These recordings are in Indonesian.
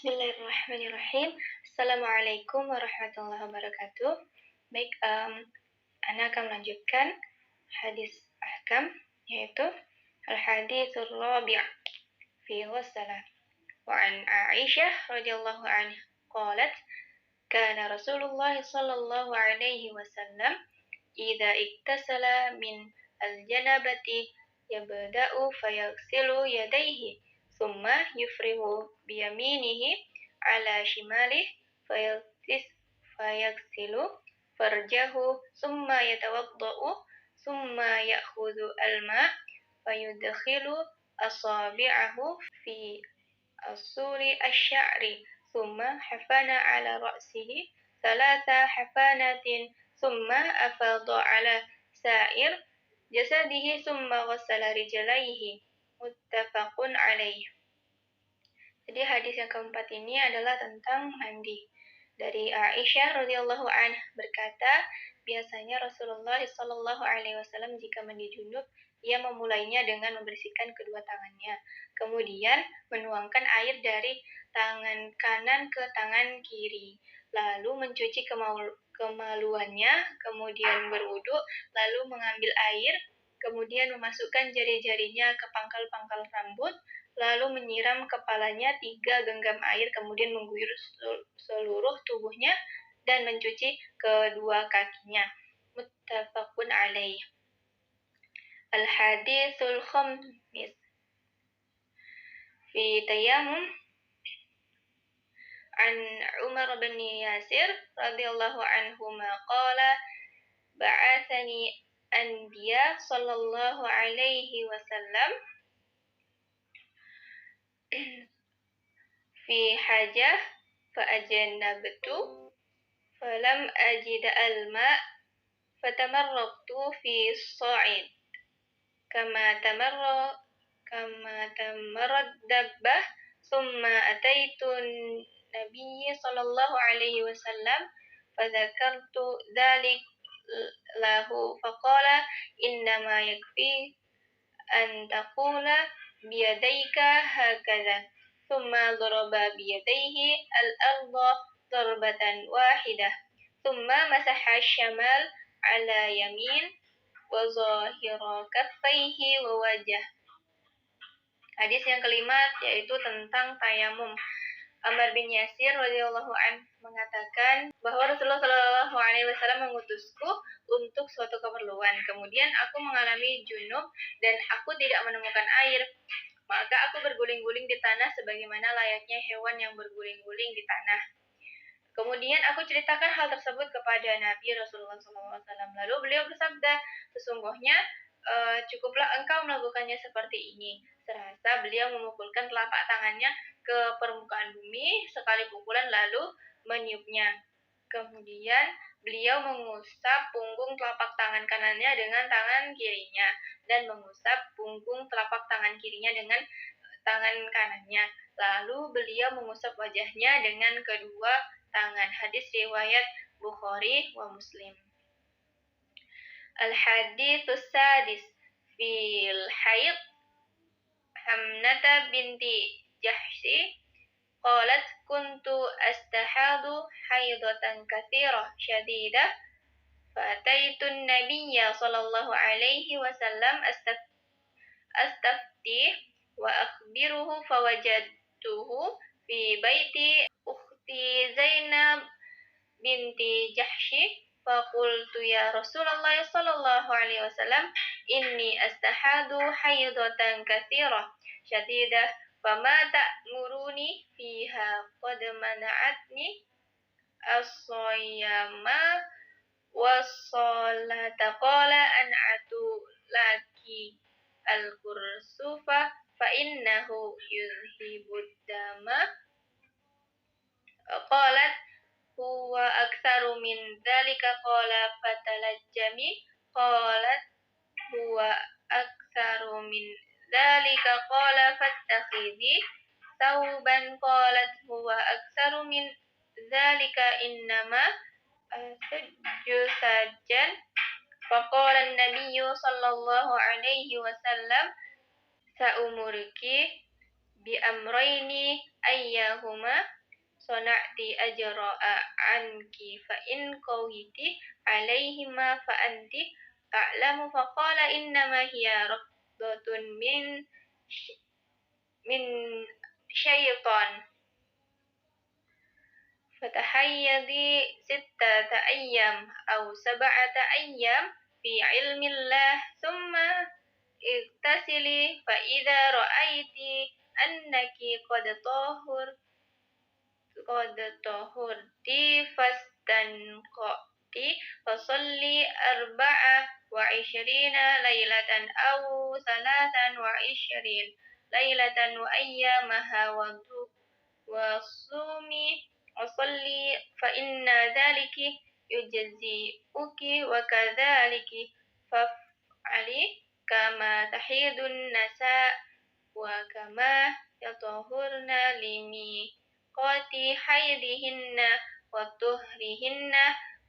Bismillahirrahmanirrahim. Assalamualaikum warahmatullahi wabarakatuh. Baik, Ana akan melanjutkan hadis ahkam, yaitu al-haditsul rabi' fi wassalah. Wa an Aisyah radhiyallahu anha qalat kana Rasulullah sallallahu alaihi wasallam idza iktasala min al-janabati yabda'u fayaghsilu yadayhi thumma yufrihu biyaminihi ala shimalih fayaghsilu farjahu thumma yatawadda'u thumma ya'khudhu al-ma' fayudkhilu asabi'ahu fi asuli asy-sya'ri thumma hafana ala ra'sihi thalatha hafanatin thumma afadha ala sa'ir jasadihi thumma ghassala rijlaihi muttafaqun alaih. Jadi hadis yang keempat ini adalah tentang mandi. Dari Aisyah radhiyallahu anha berkata, biasanya Rasulullah sallallahu alaihi wasallam jika mandi junub, ia memulainya dengan membersihkan kedua tangannya, kemudian menuangkan air dari tangan kanan ke tangan kiri, lalu mencuci kemaluannya, kemudian berwudu, lalu mengambil air, kemudian memasukkan jari-jarinya ke pangkal-pangkal rambut, lalu menyiram kepalanya 3 genggam air, kemudian mengguyur seluruh tubuhnya dan mencuci kedua kakinya. Muttafaqun alaih. Al-haditsul khamis fi tayammum an Umar bin Yasir radhiyallahu anhuma qala ba'athani anbiya sallallahu alaihi wasallam fi hajah fa ajnabtu falam ajid al-ma fatamarraqtu fi sa'id kama tamarrad dabbah thumma ataitu Nabi sallallahu alaihi wasallam fadzakartu dzalik lahu faqala innama yakfi an taqula biyadayka hakadha thumma daraba biyadayhi al-ardha darbatan wahidah thumma masaha asy-syamal ala yamin wa zahira kaffaihi wa wajah. Hadis yang kelima yaitu tentang tayamum. Amr bin Yasir radhiyallahu anhu mengatakan bahwa Rasulullah sallallahu alaihi wasallam mengutusku untuk suatu keperluan. Kemudian aku mengalami junub dan aku tidak menemukan air. Maka aku berguling-guling di tanah sebagaimana layaknya hewan yang berguling-guling di tanah. Kemudian aku ceritakan hal tersebut kepada Nabi Rasulullah SAW. Lalu beliau bersabda, sesungguhnya cukuplah engkau melakukannya seperti ini. Serasa beliau memukulkan telapak tangannya ke permukaan bumi sekali pukulan lalu meniupnya. Kemudian beliau mengusap punggung telapak tangan kanannya dengan tangan kirinya dan mengusap punggung telapak tangan kirinya dengan tangan kanannya. Lalu beliau mengusap wajahnya dengan kedua tangan. Hadis riwayat Bukhari wa Muslim. Al-haditsus sadis fil haid Hamnata binti Jahsy qalat kuntu astahadu haidatan katsirah syadidah fa'ataitun nabiyya sallallahu alaihi wasallam astafti wa akhbiruhu fawajadtuhu fi baiti ukhti Zainab binti Jahsy faqultu ya Rasulullah sallallahu alaihi wasallam inni astahadu haidatan katsirah syadidah fama ta'muruni fiha qad mana'atni as-siyama was-salata qala an'atu laki al-kursufa fa innahu yuzhibud dama qalat huwa aktsaru min dzalika qala fatalajjami qalat huwa aktsaru min dzalika qala fattakhidhi thawban qalat huwa aktsaru min dzalika innama asajju sajjan faqala an-nabiyyu sallallahu alaihi wasallam sa'umurki bi amrayni ayyahuma sona'ti ajra'a anki fa in qawiti alaihima fa anti a'lamu faqala innama hiya raqdatun min syaitan فتحيضي 6 أيام أو 7 أيام في علم الله ثم اغتسلي فإذا رأيت أنك قد طهرت فاستنقعت فصلي 24 ليلة أو 23 ليلة وأيامها وصومي وصلي فإن ذلك يجزئك وكذلك فافعلي كما تحيض النساء وكما يطهرن لميقات حيضهن وطهرهن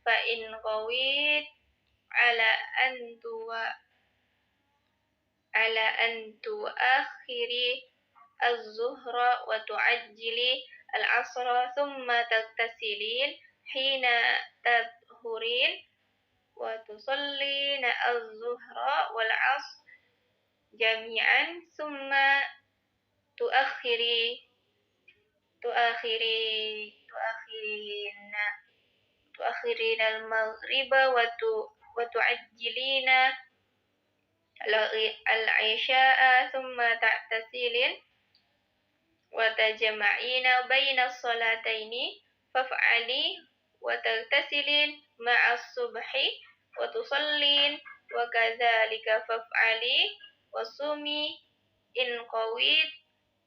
فإن قويت على أن تؤخري الظهر وتعجلي العصر ثم تغتسلين حين تطهرين وتصلين الظهر والعصر جميعا ثم تؤخرين المغرب وتعجلين العشاء ثم تعتزلين وتجمعين بين الصلاتين فافعلي وتغتسلين مع الصبح وتصلين وكذلك فافعلي وصومي إن قويت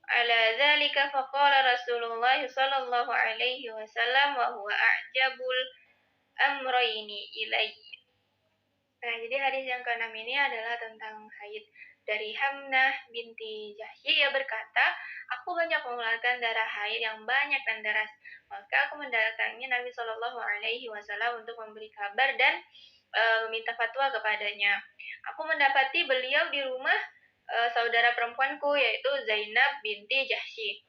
على ذلك فقال رسول الله صلى الله عليه وسلم وهو أعجب الأمرين إلي. Nah, jadi hadis yang ke-6 ini adalah tentang haid. Dari Hamnah binti Jahsy, ia berkata, aku banyak mengeluarkan darah haid yang banyak dan deras. Maka aku mendatangi Nabi Shallallahu Alaihi Wasallam untuk memberi kabar dan meminta fatwa kepadanya. Aku mendapati beliau di rumah saudara perempuanku, yaitu Zainab binti Jahsy.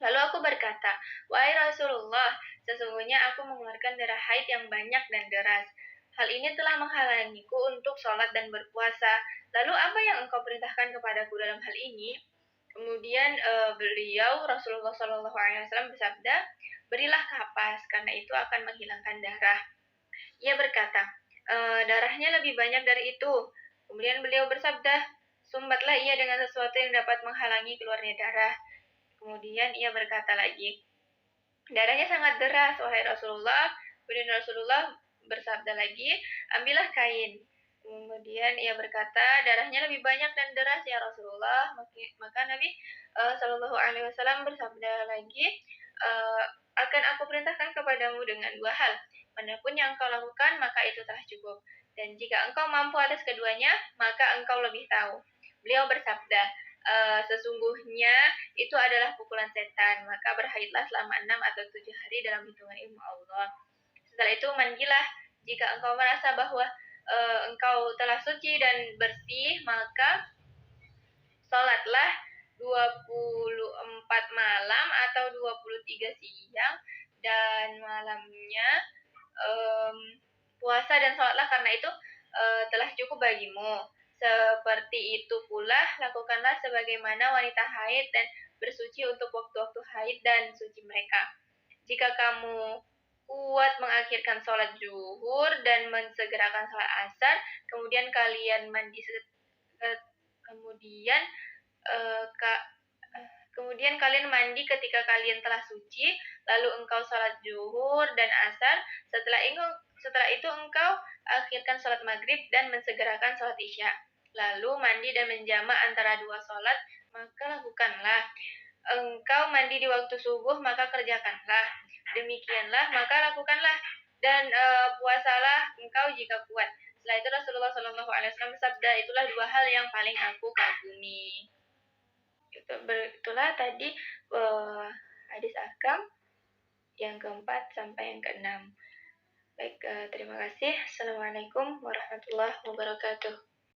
Lalu aku berkata, wahai Rasulullah, sesungguhnya aku mengeluarkan darah haid yang banyak dan deras. Hal ini telah menghalangiku untuk sholat dan berpuasa. Lalu apa yang engkau perintahkan kepadaku dalam hal ini? Kemudian beliau Rasulullah SAW bersabda, berilah kapas karena itu akan menghilangkan darah. Ia berkata, darahnya lebih banyak dari itu. Kemudian beliau bersabda, sumbatlah ia dengan sesuatu yang dapat menghalangi keluarnya darah. Kemudian ia berkata lagi, darahnya sangat deras, wahai Rasulullah. Kemudian Rasulullah bersabda lagi, ambillah kain. Kemudian ia berkata, darahnya lebih banyak dan deras ya Rasulullah. Maka Nabi Shallallahu Alaihi Wasallam bersabda lagi, akan aku perintahkan kepadamu dengan 2 hal. Manapun yang engkau lakukan, maka itu telah cukup. Dan jika engkau mampu atas keduanya, maka engkau lebih tahu. Beliau bersabda, sesungguhnya itu adalah pukulan setan, maka berhaidlah selama 6 atau 7 hari dalam hitungan ilmu Allah. Setelah itu mandilah. Jika engkau merasa bahwa engkau telah suci dan bersih, maka sholatlah 24 malam atau 23 siang dan malamnya puasa dan sholatlah karena itu telah cukup bagimu. Seperti itu pula lakukanlah sebagaimana wanita haid dan bersuci untuk waktu-waktu haid dan suci mereka. Jika kamu kuat mengakhirkan sholat zuhur dan mensegerakan sholat asar, kemudian kalian mandi kemudian kalian mandi ketika kalian telah suci, lalu engkau sholat zuhur dan asar. Setelah itu engkau akhirkan sholat maghrib dan mensegerakan sholat isya. Lalu mandi dan menjamak antara 2 sholat, maka lakukanlah. Engkau mandi di waktu subuh, maka kerjakanlah. Demikianlah, maka lakukanlah. Dan puasalah engkau jika kuat. Setelah itu Rasulullah SAW bersabda, itulah 2 hal yang paling aku kagumi. Itulah tadi hadis ahkam yang keempat sampai yang keenam. Baik, terima kasih. Assalamualaikum warahmatullahi wabarakatuh.